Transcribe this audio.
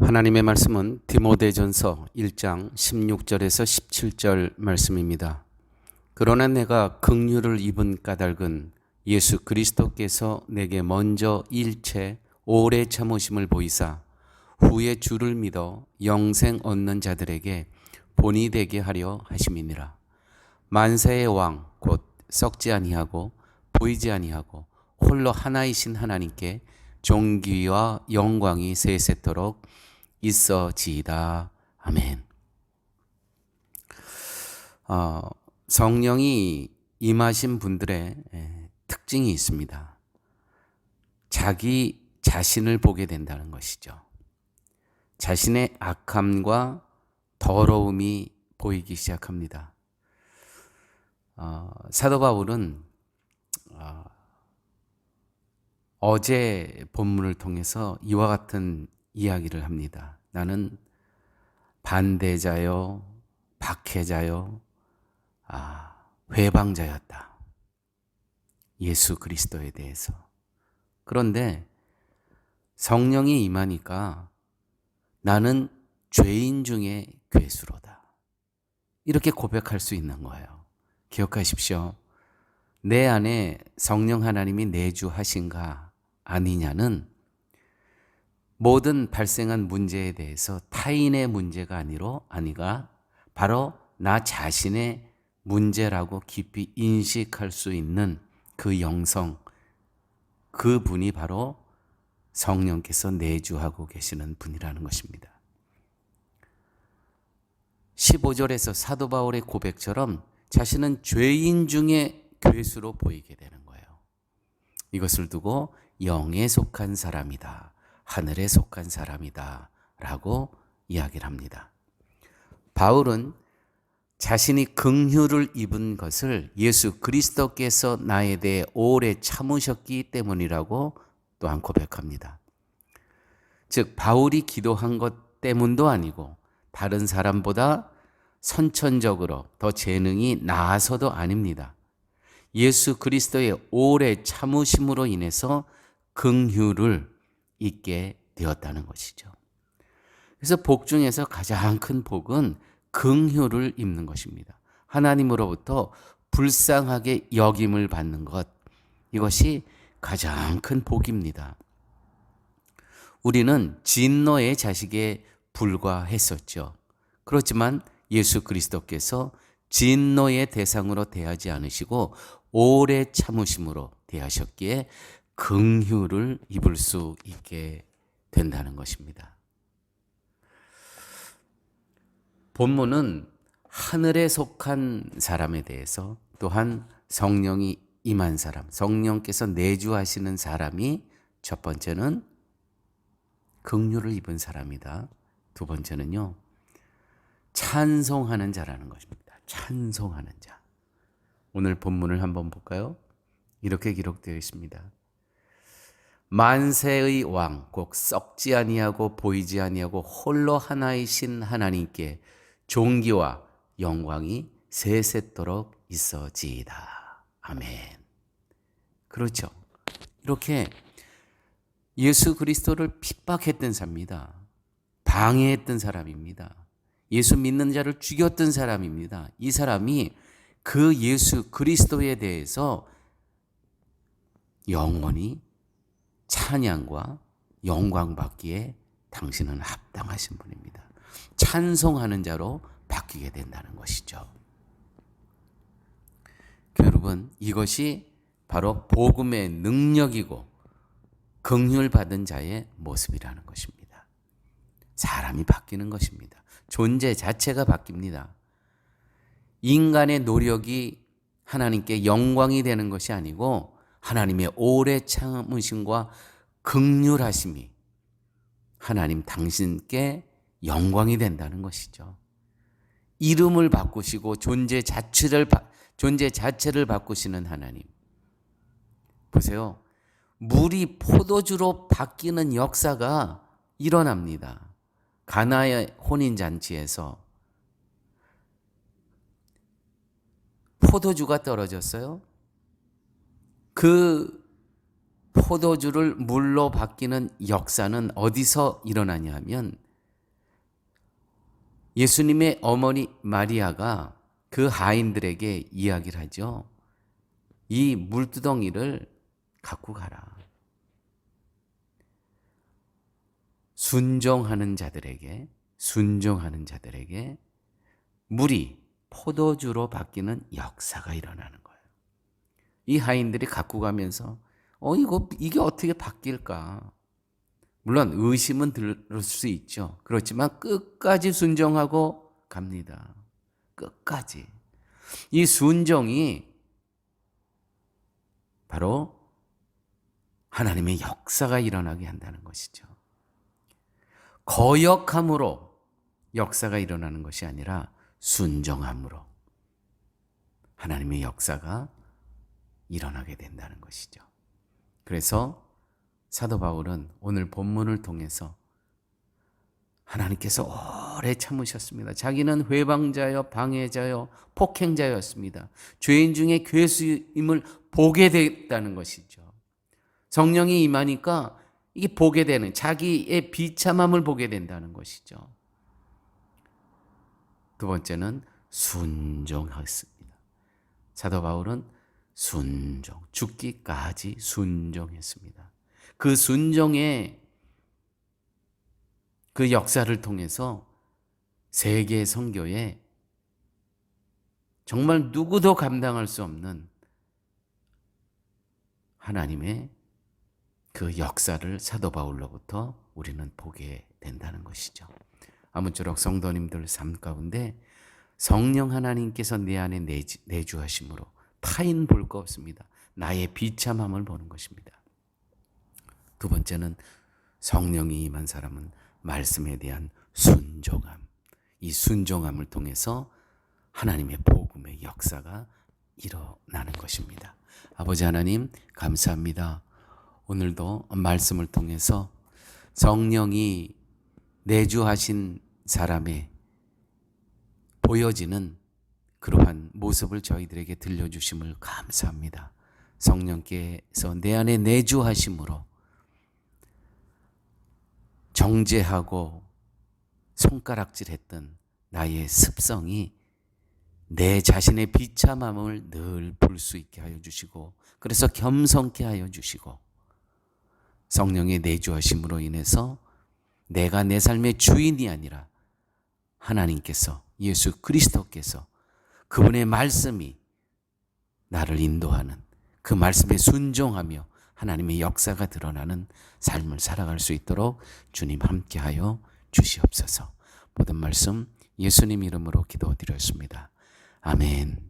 하나님의 말씀은 디모데전서 1장 16절에서 17절 말씀입니다. 그러나 내가 긍휼을 입은 까닭은 예수 그리스도께서 내게 먼저 일체 오래 참으심을 보이사 후에 주를 믿어 영생 얻는 자들에게 본이 되게 하려 하심이니라. 만세의 왕 곧 썩지 아니하고 보이지 아니하고 홀로 하나이신 하나님께 존귀와 영광이 세세토록 있어지이다. 아멘. 성령이 임하신 분들의 특징이 있습니다. 자기 자신을 보게 된다는 것이죠. 자신의 악함과 더러움이 보이기 시작합니다. 사도 바울은 어제 본문을 통해서 이와 같은 이야기를 합니다. 나는 반대자요, 박해자요, 회방자였다. 예수 그리스도에 대해서. 그런데 성령이 임하니까 나는 죄인 중에 괴수로다. 이렇게 고백할 수 있는 거예요. 기억하십시오. 내 안에 성령 하나님이 내주하신가 아니냐는 모든 발생한 문제에 대해서 타인의 문제가 아니가 바로 나 자신의 문제라고 깊이 인식할 수 있는 그 영성, 그 분이 바로 성령께서 내주하고 계시는 분이라는 것입니다. 15절에서 사도 바울의 고백처럼 자신은 죄인 중에 괴수로 보이게 되는 거예요. 이것을 두고 영에 속한 사람이다, 하늘에 속한 사람이다 라고 이야기를 합니다. 바울은 자신이 긍휼을 입은 것을 예수 그리스도께서 나에 대해 오래 참으셨기 때문이라고 또한 고백합니다. 즉 바울이 기도한 것 때문도 아니고 다른 사람보다 선천적으로 더 재능이 나아서도 아닙니다. 예수 그리스도의 오래 참으심으로 인해서 긍휼을 있게 되었다는 것이죠. 그래서 복 중에서 가장 큰 복은 긍휼을 입는 것입니다. 하나님으로부터 불쌍하게 여김을 받는 것, 이것이 가장 큰 복입니다. 우리는 진노의 자식에 불과했었죠. 그렇지만 예수 그리스도께서 진노의 대상으로 대하지 않으시고 오래 참으심으로 대하셨기에 긍휼을 입을 수 있게 된다는 것입니다. 본문은 하늘에 속한 사람에 대해서 또한 성령이 임한 사람, 성령께서 내주하시는 사람이 첫 번째는 긍휼을 입은 사람이다. 두 번째는요, 찬송하는 자라는 것입니다. 찬송하는 자. 오늘 본문을 한번 볼까요? 이렇게 기록되어 있습니다. 만세의 왕, 곧 썩지 아니하고 보이지 아니하고 홀로 하나이신 하나님께 존귀와 영광이 세세토록 있어지이다. 아멘. 그렇죠. 이렇게 예수 그리스도를 핍박했던 사람입니다. 방해했던 사람입니다. 예수 믿는 자를 죽였던 사람입니다. 이 사람이 그 예수 그리스도에 대해서 영원히 찬양과 영광 받기에 당신은 합당하신 분입니다. 찬송하는 자로 바뀌게 된다는 것이죠. 여러분, 이것이 바로 복음의 능력이고 긍휼 받은 자의 모습이라는 것입니다. 사람이 바뀌는 것입니다. 존재 자체가 바뀝니다. 인간의 노력이 하나님께 영광이 되는 것이 아니고 하나님의 오래 참으심과 긍휼하심이 하나님 당신께 영광이 된다는 것이죠. 이름을 바꾸시고 존재 자체를 바꾸시는 하나님. 보세요. 물이 포도주로 바뀌는 역사가 일어납니다. 가나의 혼인잔치에서 포도주가 떨어졌어요. 그 포도주를 물로 바뀌는 역사는 어디서 일어나냐 하면 예수님의 어머니 마리아가 그 하인들에게 이야기를 하죠. 이 물두덩이를 갖고 가라. 순종하는 자들에게 물이 포도주로 바뀌는 역사가 일어나는 거예요. 이 하인들이 갖고 가면서 이게 어떻게 바뀔까? 물론 의심은 들 수 있죠. 그렇지만 끝까지 순종하고 갑니다. 끝까지. 이 순종이 바로 하나님의 역사가 일어나게 한다는 것이죠. 거역함으로 역사가 일어나는 것이 아니라 순종함으로 하나님의 역사가 일어나게 된다는 것이죠. 그래서 사도 바울은 오늘 본문을 통해서 하나님께서 오래 참으셨습니다. 자기는 회방자여 방해자여 폭행자였습니다. 죄인 중에 괴수임을 보게 됐다는 것이죠. 성령이 임하니까 이게 보게 되는, 자기의 비참함을 보게 된다는 것이죠. 두 번째는 순종했습니다. 사도 바울은 순종, 죽기까지 순종했습니다. 그 순종의 그 역사를 통해서 세계 선교에 정말 누구도 감당할 수 없는 하나님의 그 역사를 사도 바울로부터 우리는 보게 된다는 것이죠. 아무쪼록 성도님들 삶 가운데 성령 하나님께서 내 안에 내주하심으로 타인 볼 거 없습니다. 나의 비참함을 보는 것입니다. 두 번째는 성령이 임한 사람은 말씀에 대한 순종함. 이 순종함을 통해서 하나님의 복음의 역사가 일어나는 것입니다. 아버지 하나님 감사합니다. 오늘도 말씀을 통해서 성령이 내주하신 사람의 보여지는 그러한 모습을 저희들에게 들려주심을 감사합니다. 성령께서 내 안에 내주하심으로 정죄하고 손가락질했던 나의 습성이 내 자신의 비참함을 늘 볼 수 있게 하여 주시고, 그래서 겸손케 하여 주시고, 성령의 내주하심으로 인해서 내가 내 삶의 주인이 아니라 하나님께서, 예수 그리스도께서, 그분의 말씀이 나를 인도하는, 그 말씀에 순종하며 하나님의 역사가 드러나는 삶을 살아갈 수 있도록 주님 함께하여 주시옵소서. 모든 말씀 예수님 이름으로 기도드렸습니다. 아멘.